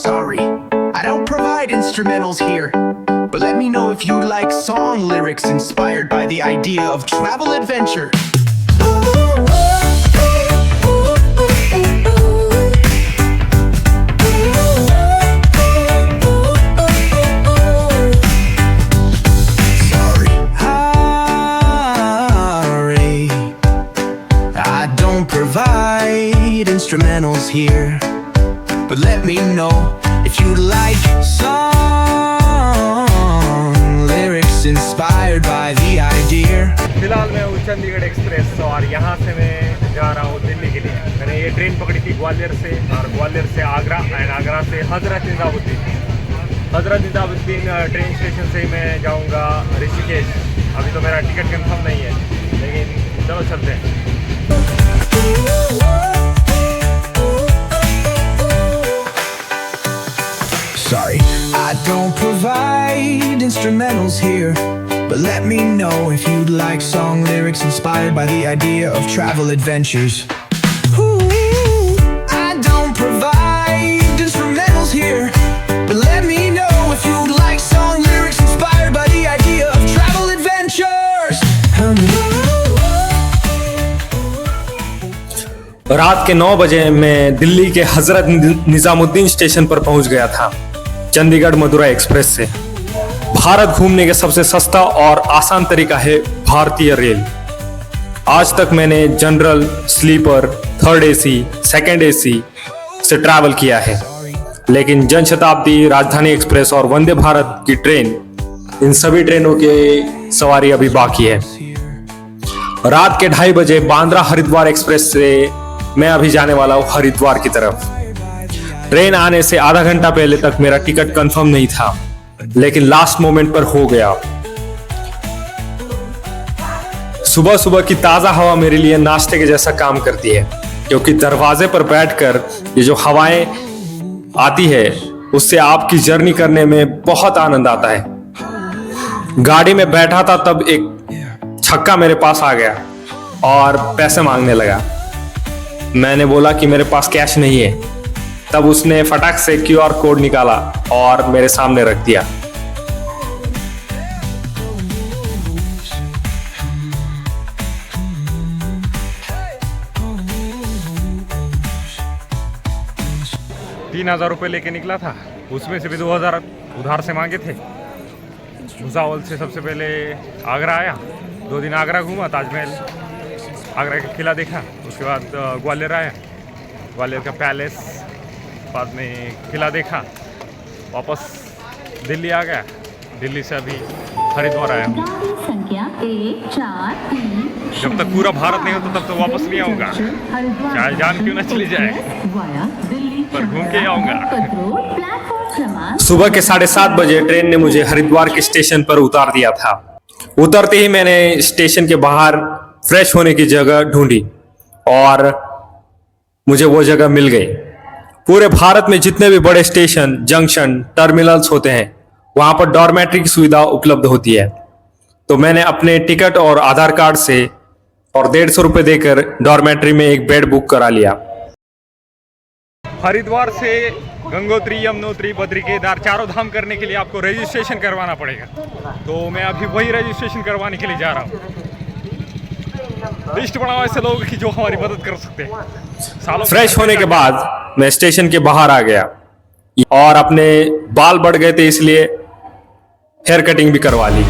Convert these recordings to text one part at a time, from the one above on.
Sorry, I don't provide instrumentals here, but let me know if you like song lyrics inspired by the idea of travel adventure. Sorry, I don't provide instrumentals here, but let me know if you like song lyrics inspired by the idea. फिलहाल मैं हूँ Chandigarh express और यहाँ से मैं जा रहा हूँ दिल्ली के लिए। मैंने ये ट्रेन पकड़ी थी ग्वालियर से, और ग्वालियर से आगरा एंड आगरा से हजरत निजामुद्दीन ट्रेन स्टेशन से मैं जाऊँगा ऋषिकेश। अभी तो मेरा टिकट कंफर्म नहीं है, लेकिन चलो चलते हैं। Sorry, I don't provide instrumentals here, but let me know if you'd like song lyrics inspired by the idea of travel adventures. Ooh, I don't provide instrumentals here, but let me know if you'd like song lyrics inspired by the idea of travel adventures. रात के 9 बजे मैं दिल्ली के Hazrat Nizamuddin station पर पहुंच गया था Chandigarh Madurai express से। भारत घूमने का सबसे सस्ता और आसान तरीका है भारतीय रेल। आज तक मैंने general, sleeper, third AC, second AC से ट्रैवल किया है, लेकिन जनशताब्दी, राजधानी एक्सप्रेस और वंदे भारत की ट्रेन, इन सभी ट्रेनों की सवारी अभी बाकी है। रात के 2:30 बजे बांद्रा हरिद्वार एक्सप्रेस से मैं अभी जाने वाला हूँ हरिद्वार की तरफ। ट्रेन आने से आधा घंटा पहले तक मेरा टिकट कंफर्म नहीं था, लेकिन लास्ट मोमेंट पर हो गया। सुबह सुबह की ताजा हवा मेरे लिए नाश्ते के जैसा काम करती है, क्योंकि दरवाजे पर बैठकर ये जो हवाएं आती है उससे आपकी जर्नी करने में बहुत आनंद आता है। गाड़ी में बैठा था तब एक छक्का मेरे पास आ गया और पैसे मांगने लगा। मैंने बोला कि मेरे पास कैश नहीं है। तब उसने फटाक से QR कोड निकाला और मेरे सामने रख दिया। ₹3000 लेके निकला था, उसमें से भी 2000 उधार से मांगे थे। भुसावल से सबसे पहले आगरा आया, 2 दिन आगरा घूमा, ताजमहल, आगरा का किला देखा। उसके बाद ग्वालियर आया, ग्वालियर का पैलेस, बाद में किला देखा, वापस दिल्ली आ गया। दिल्ली से अभी हरिद्वार आया हूँ। जब तक पूरा भारत नहीं होता तब तो वापस नहीं आऊँगा, चाहे जान क्यों ना चली जाए, पर घूम के आऊँगा। सुबह के 7:30 बजे ट्रेन ने मुझे हरिद्वार के स्टेशन पर उतार दिया था। उतरते ही मैंने स्टेशन के बाहर फ्रेश होने की जगह ढूंढी और मुझे वो जगह मिल गई। पूरे भारत में जितने भी बड़े स्टेशन, जंक्शन, टर्मिनल्स होते हैं, वहां पर डॉर्मेट्री की सुविधा उपलब्ध होती है। तो मैंने अपने टिकट और आधार कार्ड से और ₹150 देकर डॉर्मेट्री में एक बेड बुक करा लिया। हरिद्वार से गंगोत्री, यमुनोत्री, बद्री, केदार चारों धाम करने के लिए आपको रजिस्ट्रेशन करवाना पड़ेगा। तो मैं अभी वही रजिस्ट्रेशन करवाने के लिए जा रहा हूँ। लिस्ट बनाओ ऐसे लोग की जो हमारी मदद कर सकते हैं। फ्रेश होने के बाद मैं स्टेशन के बाहर आ गया और अपने बाल बढ़ गए थे, इसलिए हेयर कटिंग भी करवा ली।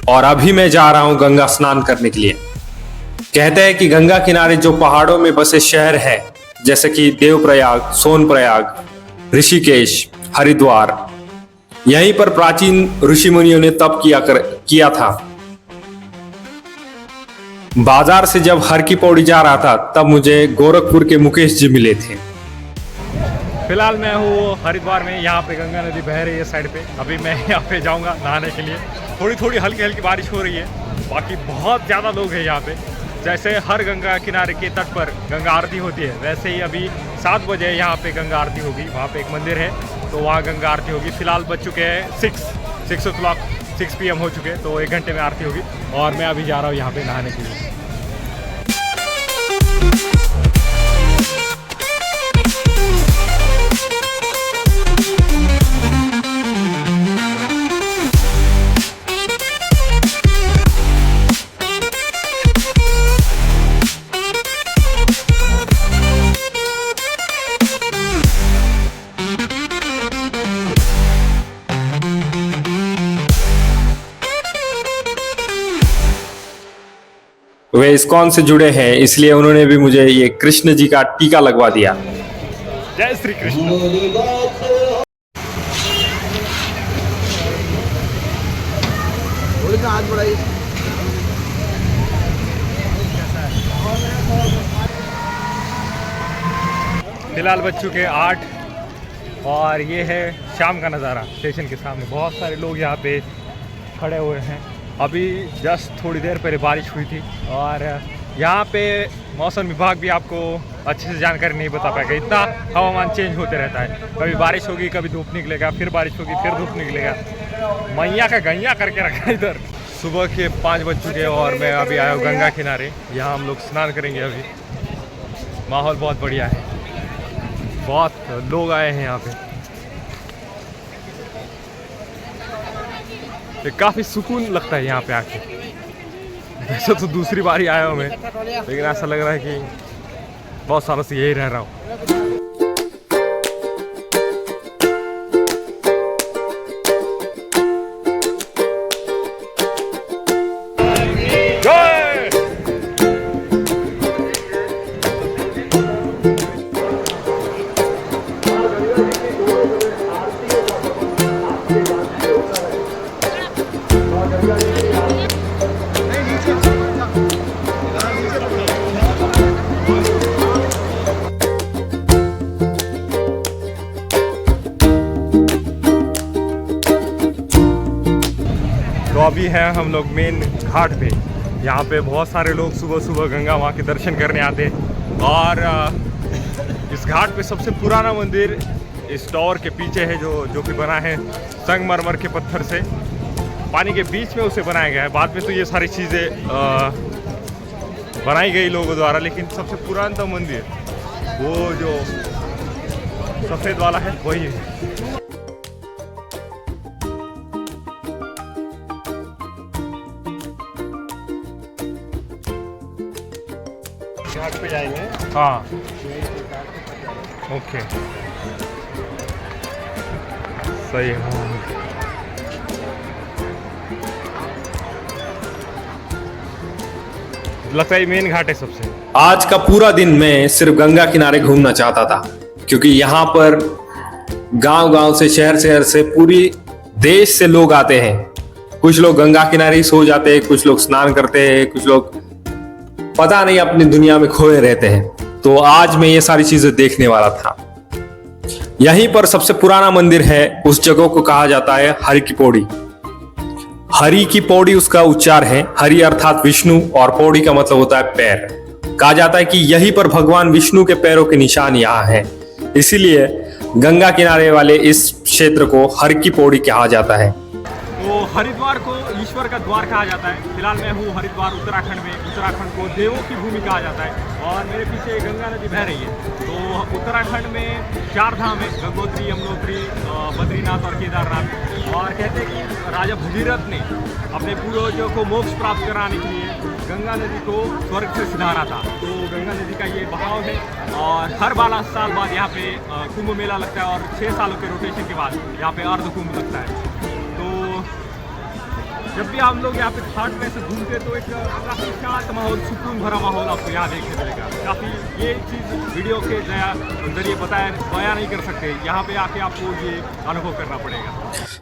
और अभी मैं जा रहा हूं गंगा स्नान करने के लिए। कहते हैं कि गंगा किनारे जो पहाड़ों में बसे शहर है, जैसे कि देवप्रयाग, सोनप्रयाग, ऋषिकेश, हरिद्वार, यहीं पर प्राचीन ऋषि मुनियों ने तप किया था। बाजार से जब हर की पौड़ी जा रहा था तब मुझे गोरखपुर के मुकेश जी मिले थे। फिलहाल मैं हूँ हरिद्वार में, यहाँ पे गंगा नदी बह रही है साइड पे। अभी मैं यहाँ पे जाऊँगा नहाने के लिए। थोड़ी थोड़ी हल्की हल्की बारिश हो रही है, बाकी बहुत ज़्यादा लोग हैं यहाँ पे। जैसे हर गंगा किनारे के तट पर गंगा आरती होती है, वैसे ही अभी 7 बजे यहाँ पे गंगा आरती होगी। वहाँ पे एक मंदिर है तो वहाँ गंगा आरती होगी। फिलहाल बज चुके हैं 6 PM हो चुके हैं, तो 1 घंटे में आरती होगी और मैं अभी जा रहा हूँ यहाँ पे नहाने के लिए। वे इस्कॉन से जुड़े हैं, इसलिए उन्होंने भी मुझे ये कृष्ण जी का टीका लगवा दिया। जय श्री कृष्ण। फिलहाल बज चुके 8 और ये है शाम का नज़ारा। स्टेशन के सामने बहुत सारे लोग यहाँ पे खड़े हुए हैं। अभी जस्ट थोड़ी देर पहले बारिश हुई थी और यहाँ पे मौसम विभाग भी आपको अच्छे से जानकारी नहीं बता पाएगा, इतना हवामान चेंज होते रहता है। कभी बारिश होगी, कभी धूप निकलेगा, फिर बारिश होगी, फिर धूप निकलेगा। मैया का गैया करके रखा है इधर। सुबह के 5 बज चुके हैं और मैं अभी आया हूँ गंगा किनारे। यहाँ हम लोग स्नान करेंगे। अभी माहौल बहुत बढ़िया है, बहुत लोग आए हैं यहाँ पे। काफ़ी सुकून लगता है यहाँ पे आके। वैसे तो दूसरी बार ही आया हूँ मैं, लेकिन ऐसा लग रहा है कि बहुत सालों से यही रह रहा हूँ। तो अभी हैं हम लोग मेन घाट पे। यहाँ पे बहुत सारे लोग सुबह सुबह गंगा माँ के दर्शन करने आते हैं। और इस घाट पे सबसे पुराना मंदिर इस टावर के पीछे है, जो कि बना है संगमरमर के पत्थर से। पानी के बीच में उसे बनाया गया है। बाद में तो ये सारी चीज़ें बनाई गई लोगों द्वारा, लेकिन सबसे पुराना मंदिर वो जो सफ़ेद वाला है वही है। घाट पे जाएंगे। हाँ, ओके, सही है। लगता है मेन घाट है सबसे। आज का पूरा दिन मैं सिर्फ गंगा किनारे घूमना चाहता था, क्योंकि यहाँ पर गांव-गांव से, शहर से, पूरी देश से लोग आते हैं। कुछ लोग गंगा किनारे ही सो जाते हैं, कुछ लोग स्नान करते हैं, कुछ लोग पता नहीं अपनी दुनिया में खोए रहते हैं। तो आज मैं ये सारी चीजें देखने वाला था। यहीं पर सबसे पुराना मंदिर है। उस जगह को कहा जाता है हरि की पौड़ी। हरि की पौड़ी उसका उच्चार है। हरि अर्थात विष्णु और पौड़ी का मतलब होता है पैर। कहा जाता है कि यहीं पर भगवान विष्णु के पैरों के निशान यहाँ हैं, इसीलिए गंगा किनारे वाले इस क्षेत्र को हरि की पौड़ी कहा जाता है। तो हरिद्वार को ईश्वर का द्वार कहा जाता है। फिलहाल मैं हूँ हरिद्वार उत्तराखंड में। उत्तराखंड को देवों की भूमि कहा जाता है और मेरे पीछे गंगा नदी बह रही है। तो उत्तराखंड में 4 धाम है, गंगोत्री, यमुनोत्री, बद्रीनाथ और केदारनाथ। और कहते हैं कि राजा भगीरथ ने अपने पूर्वजों को मोक्ष प्राप्त कराने के लिए गंगा नदी को स्वर्ग से सिधारा था। तो गंगा नदी का ये बहाव है और हर 12 साल बाद यहाँ पे कुंभ मेला लगता है और 6 सालों के रोटेशन के बाद यहाँ पे अर्ध कुंभ लगता है। तो जब भी आप लोग यहाँ पे घाट में से घूमते तो एक काफ़ी शांत माहौल, सुकून भरा माहौल आपको यहाँ देखने मिलेगा। काफ़ी ये चीज़ वीडियो के जरिए बयां नहीं कर सकते, यहाँ पे आके आपको ये अनुभव करना पड़ेगा।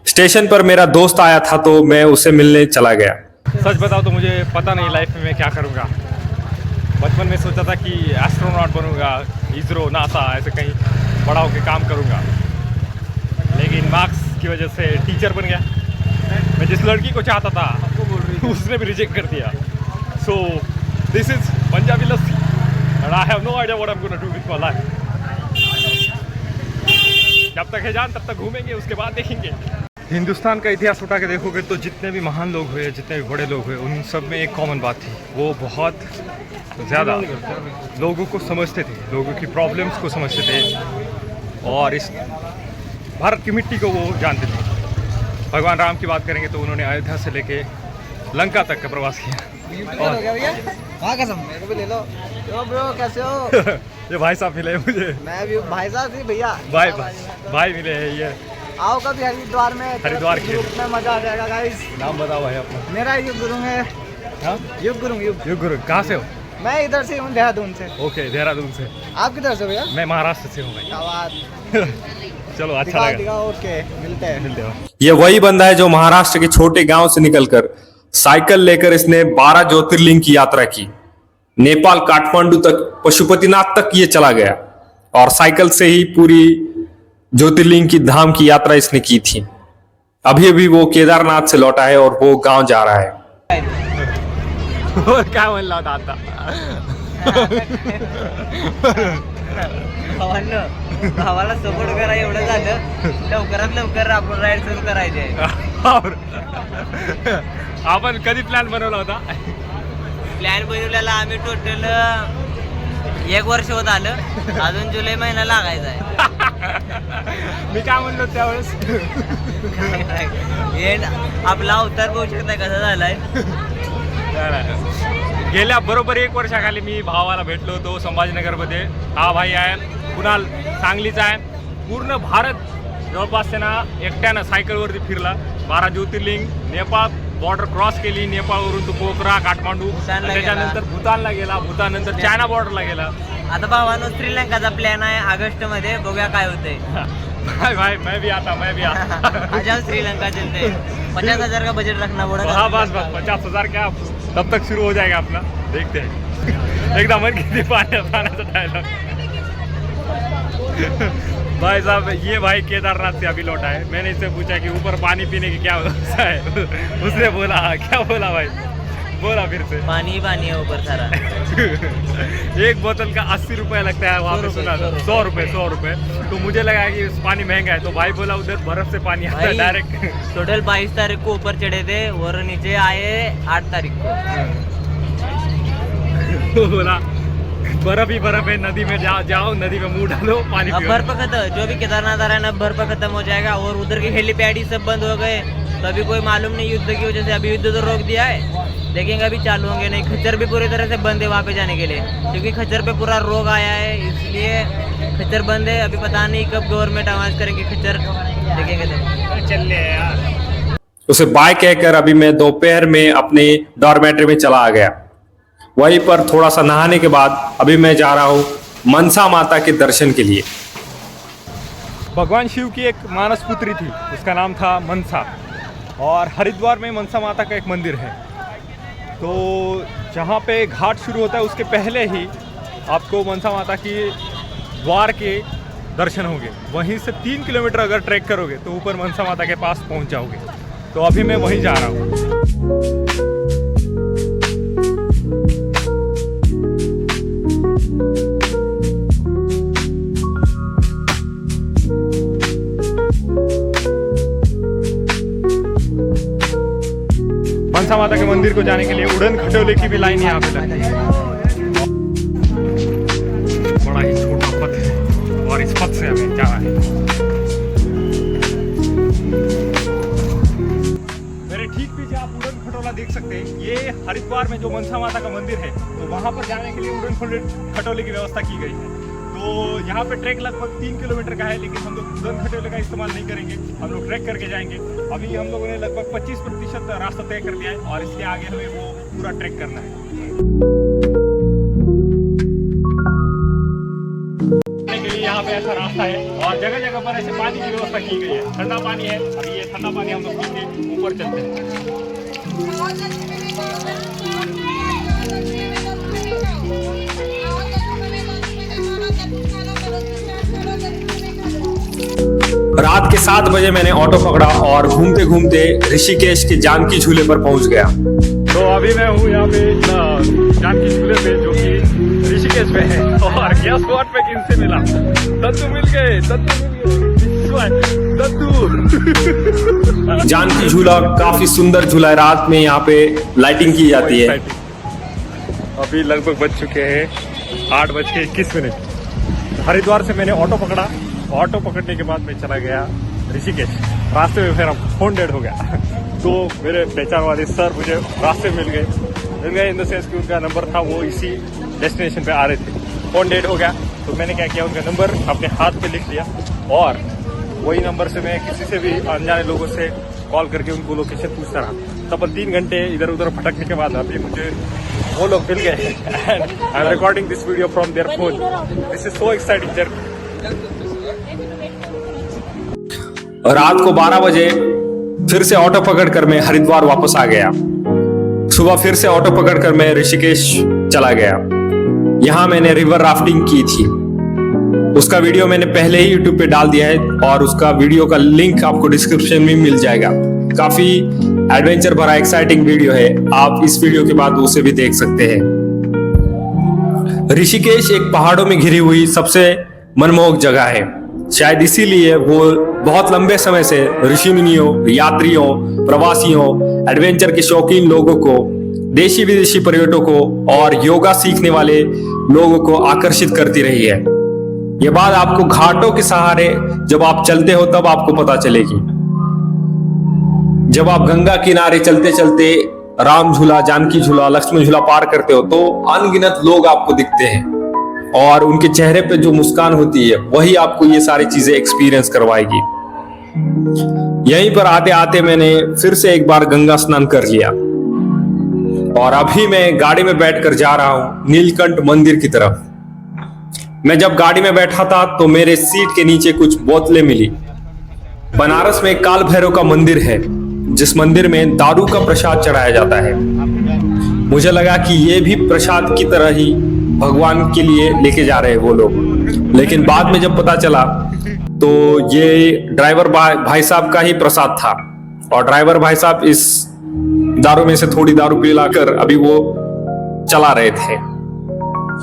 स्टेशन पर मेरा दोस्त आया था तो मैं उसे मिलने चला गया। सच बताओ तो मुझे पता नहीं लाइफ में मैं क्या करूँगा। बचपन में सोचा था कि एस्ट्रोनॉट बनूंगा, इसरो, नासा ऐसे कहीं बड़ा होकर काम करूँगा, लेकिन मार्क्स की वजह से टीचर बन गया। मैं जिस लड़की को चाहता था उसने भी रिजेक्ट कर दिया। So this is Punjabi lassi and I have no idea what I am gonna do with my life. जब तक है जान तब तक घूमेंगे, उसके बाद देखेंगे। हिंदुस्तान का इतिहास उठा के देखोगे तो जितने भी महान लोग हुए, जितने भी बड़े लोग हुए, उन सब में एक कॉमन बात थी, वो बहुत ज़्यादा लोगों को समझते थे, लोगों की प्रॉब्लम्स को समझते थे और इस भारत की मिट्टी को वो जानते थे। भगवान राम की बात करेंगे तो उन्होंने अयोध्या से लेके लंका तक का प्रवास किया। और हाँ कसम मेरे को भी ले लो। तो ब्रो कैसे हो? ये भाई साहब मिले मुझे। मैं भी भाई साहब थी भैया। भाई मिले हैं ये। आओ कभी हरिद्वार में। हरिद्वार के ग्रुप में मजा आ जाएगा गाइस। नाम बताओ भाई अपना। मेरा युग गुरु है। हाँ? युग गुरु। कहाँ से हो? मैं इधर से हूँ, देहरादून से। ओके, देहरादून से। आप किधर से भैया? मैं महाराष्ट्र से हूँ भाई। क्या बात। चलो अच्छा लगा। ओके मिलते हैं। ये वही बंदा है जो महाराष्ट्र के छोटे गांव से निकलकर साइकिल लेकर इसने 12 ज्योतिर्लिंग की यात्रा की। नेपाल काठमांडू तक, पशुपतिनाथ तक ये चला गया और साइकिल से ही पूरी ज्योतिर्लिंग की धाम की यात्रा इसने की थी। अभी अभी वो केदारनाथ से लौटा है और वो गांव जा रहा है। और काय म्हणला होता आता? भावाला सपोर्ट करा एवढं झालं, लवकरात लवकर आपण राईड सुरू करायचे. आपण कधी प्लॅन बनवला होता? प्लॅन बनवलेला आम्ही टोटल 1 वर्ष होत आलं, अजून जुलै महिना लागायचा आहे. मी काय म्हणलो त्यावेळेस? आपला अवतार बघू शकता कसा झालाय. गेल्या बरोबर 1 वर्षाखाली मी भावाला भेटलो होतो संभाजीनगरमध्ये. हा भाई आहे, कुणाल सांगलीचा आहे. पूर्ण भारत जवळपास त्यांना एकट्यानं सायकलवरती फिरला. 12 ज्योतिर्लिंग, नेपाळ बॉर्डर क्रॉस केली, नेपाळवरून तो पोखरा, काठमांडू, त्याच्यानंतर भूतानला गेला, भूताननंतर चायना बॉर्डरला गेला. आता भावानो श्रीलंकाचा प्लॅन आहे ऑगस्ट मध्ये, बघूया काय होतंय. भाई मैं भी आता. आ जाओ श्रीलंका चलते. 50,000 का बजट रखना पड़ेगा. हाँ बस 50,000 क्या, तब तक शुरू हो जाएगा अपना, देखते हैं. एकदम मन की पाण्याचा डायलॉग. भाई साहब ये भाई केदारनाथ से अभी लौटा है. मैंने इससे पूछा कि ऊपर पानी पीने की क्या व्यवस्था है. उसने बोला, क्या बोला भाई, बोला फिर से. पानी ही पानी है ऊपर सारा. एक बोतल का 80 रुपये लगता है, वहाँ पे सुना 100 रुपये. तो मुझे लगा कि पानी महंगा है, तो भाई बोला उधर बर्फ से पानी आता है डायरेक्ट. टोटल 22 तारीख को ऊपर चढ़े थे और नीचे आए 8 तारीख को. बोला बर्फ ही बर्फ है, नदी में जाओ नदी में मुंह डालो, पानी अब बर्फ खत्म, जो भी केदारनाथ आ रहा है ना बर्फ खत्म हो जाएगा. और उधर के हेलीपैड ही सब बंद हो गए, तो अभी कोई मालूम नहीं युद्ध की वजह से. अभी युद्ध तो रोक दिया है, देखेंगे अभी चालू होंगे नहीं. खच्चर भी पूरी तरह से बंद है वहाँ पे जाने के लिए, क्योंकि खच्चर पे पूरा रोग आया है, इसलिए खच्चर बंद है. अभी पता नहीं कब गवर्नमेंट आवाज करेंगे खच्चर, देखेंगे तो. चल ले यार. उसे बाय कहकर अभी मैं दोपहर में अपने डॉर्मेटरी में चला आ गया. वहीं पर थोड़ा सा नहाने के बाद अभी मैं जा रहा हूँ मनसा माता के दर्शन के लिए. भगवान शिव की एक मानस पुत्री थी, उसका नाम था मनसा, और हरिद्वार में मनसा माता का एक मंदिर है. तो जहाँ पे घाट शुरू होता है उसके पहले ही आपको मनसा माता की द्वार के दर्शन होंगे. वहीं से 3 किलोमीटर अगर ट्रैक करोगे तो ऊपर मनसा माता के पास पहुँच जाओगे. तो अभी मैं वहीं जा रहा हूँ. मनसा माता के मंदिर को जाने के लिए उड़न खटोले की भी लाइन यहाँ पे लगती है. बड़ा ही छोटा पथ है और इस पथ से हमें जाना है. मेरे ठीक पीछे आप उड़न खटोला देख सकते हैं. ये हरिद्वार में जो मनसा माता का मंदिर है, तो वहाँ पर जाने के लिए उड़न खटोले की व्यवस्था की गई है. तो यहाँ पे ट्रैक लगभग 3 किलोमीटर का है, लेकिन हम लोग गन खटोले का इस्तेमाल नहीं करेंगे, हम लोग ट्रैक करके जाएंगे। अभी हम लोगों ने लगभग 25% रास्ता तय कर दिया है और इसके आगे हमें वो पूरा ट्रैक करना है। यहाँ पे ऐसा रास्ता है और जगह जगह पर ऐसे पानी की व्यवस्था की गई है, ठंडा पानी है। अभी ये ठंडा पानी हम लोग पी के ऊपर चलते हैं। रात के 7 बजे मैंने ऑटो पकड़ा और घूमते घूमते ऋषिकेश के जानकी झूले पर पहुंच गया। तो अभी मैं हूँ यहाँ पे जानकी झूले पे, जो कि ऋषिकेश में है। और क्या स्पॉट पे किनसे मिला? दद्दू मिल गए, दद्दू। जानकी झूला काफी सुंदर झूला है, रात में यहाँ पे लाइटिंग की जाती है। अभी लगभग बज चुके हैं 8:21। हरिद्वार से मैंने ऑटो पकड़ा। ऑटो पकड़ने के बाद मैं चला गया ऋषिकेश। रास्ते में मेरा फोन डेड हो गया। तो मेरे पहचान वाले सर मुझे रास्ते में मिल गए इन द सेंस कि उनका नंबर था, वो इसी डेस्टिनेशन पे आ रहे थे। फोन डेड हो गया तो मैंने क्या किया, उनका नंबर अपने हाथ पे लिख लिया और वही नंबर से मैं किसी से भी अनजाने लोगों से कॉल करके उनको लोकेशन पूछता रहा। तब 3 घंटे इधर उधर भटकने के बाद अभी मुझे वो लोग मिल गए। And I am recording this video from their phone. This is so exciting journey. रात को 12 बजे फिर से ऑटो पकड़कर मैं हरिद्वार वापस आ गया। सुबह फिर से ऑटो पकड़कर मैं ऋषिकेश चला गया। यहां मैंने रिवर राफ्टिंग की थी, उसका वीडियो मैंने पहले ही यूट्यूब पे डाल दिया है और उसका वीडियो का लिंक आपको डिस्क्रिप्शन में मिल जाएगा। काफी एडवेंचर भरा एक्साइटिंग वीडियो है, आप इस वीडियो के बाद उसे भी देख सकते हैं। ऋषिकेश एक पहाड़ों में घिरी हुई सबसे मनमोहक जगह है। शायद इसीलिए वो बहुत लंबे समय से ऋषि मुनियों, यात्रियों, प्रवासियों, एडवेंचर के शौकीन लोगों को, देशी विदेशी पर्यटकों और योगा सीखने वाले लोगों को आकर्षित करती रही है। ये बात आपको घाटों के सहारे जब आप चलते हो तब आपको पता चलेगी। जब आप गंगा किनारे चलते चलते राम झूला, जानकी झूला, लक्ष्मण झूला पार करते हो तो अनगिनत लोग आपको दिखते हैं और उनके चेहरे पे जो मुस्कान होती है वही आपको ये सारी चीजें एक्सपीरियंस करवाएगी। यहीं पर आते आते मैंने फिर से एक बार गंगा स्नान कर लिया और अभी मैं गाड़ी में बैठकर जा रहा हूं नीलकंठ मंदिर की तरफ। मैं जब गाड़ी में बैठा था तो मेरे सीट के नीचे कुछ बोतलें मिली। बनारस में काल भैरव का मंदिर है, जिस मंदिर में दारू का प्रसाद चढ़ाया जाता है। मुझे लगा कि ये भी प्रसाद की तरह ही भगवान के लिए लेके जा रहे हैं वो लोग, लेकिन बाद में जब पता चला तो ये ड्राइवर भाई साहब का ही प्रसाद था और ड्राइवर भाई साहब इस दारू में से थोड़ी दारू पिलाकर अभी वो चला रहे थे।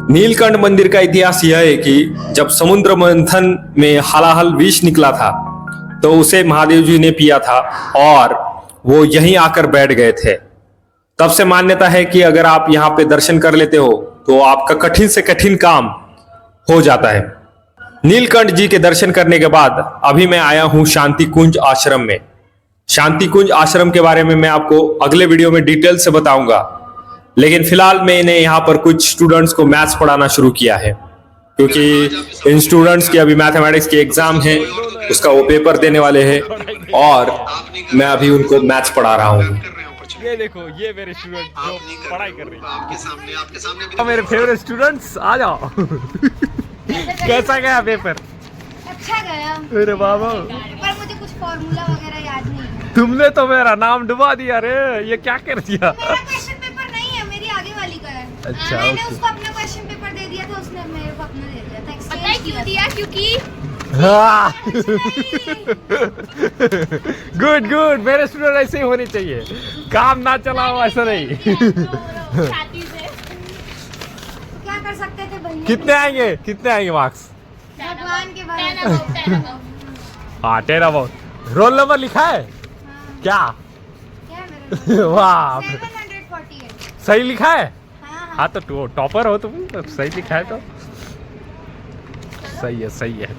नीलकंठ मंदिर का इतिहास यह है कि जब समुद्र मंथन में हलाहल विष निकला था तो उसे महादेव जी ने पिया था और वो यहीं आकर बैठ गए थे। तब से मान्यता है कि अगर आप यहाँ पे दर्शन कर लेते हो तो आपका कठिन से कठिन काम हो जाता है। नीलकंठ जी के दर्शन करने के बाद अभी मैं आया हूं शांति कुंज आश्रम में। शांति कुंज आश्रम के बारे में मैं आपको अगले वीडियो में डिटेल से बताऊंगा, लेकिन फिलहाल मैंने यहाँ पर कुछ स्टूडेंट्स को मैथ्स पढ़ाना शुरू किया है क्योंकि इन स्टूडेंट्स की अभी मैथमेटिक्स की एग्जाम है, उसका वो पेपर देने वाले हैं और मैं अभी उनको मैथ्स पढ़ा रहा हूँ। ये देखो, ये मेरे स्टूडेंट जो पढ़ाई कर रहे हैं आपके सामने मेरे फेवरेट स्टूडेंट्स, आ जाओ। कैसा गया पेपर? अच्छा गया। अरे बाबा, पर मुझे कुछ फॉर्मूला वगैरह याद नहीं है। तुमने तो मेरा नाम डुबा दिया रे, ये क्या कर दिया? मेरा क्वेश्चन पेपर नहीं है, मेरी आगे वाली का है। अच्छा, मैंने ओके। उसको अपना क्वेश्चन पेपर दे दिया था, उसने मेरे को अपना दे दिया था। पता है क्यों दिया? क्योंकि गुड गुड, मेरे स्टूडेंट ऐसे ही होने चाहिए, काम ना चलाओ ऐसा नहीं। छाती से क्या कर सकते थे भैया? कितने आएंगे, कितने आएंगे मार्क्स? भगवान के बारे 10 में। about 10 about। हाँ, 10 अबाउट। रोल नंबर लिखा है क्या? क्या है मेरा? वाह, 748। सही लिखा है। हाँ हाँ तो टॉपर हो तुम, सही लिखा है तो सही है, सही है।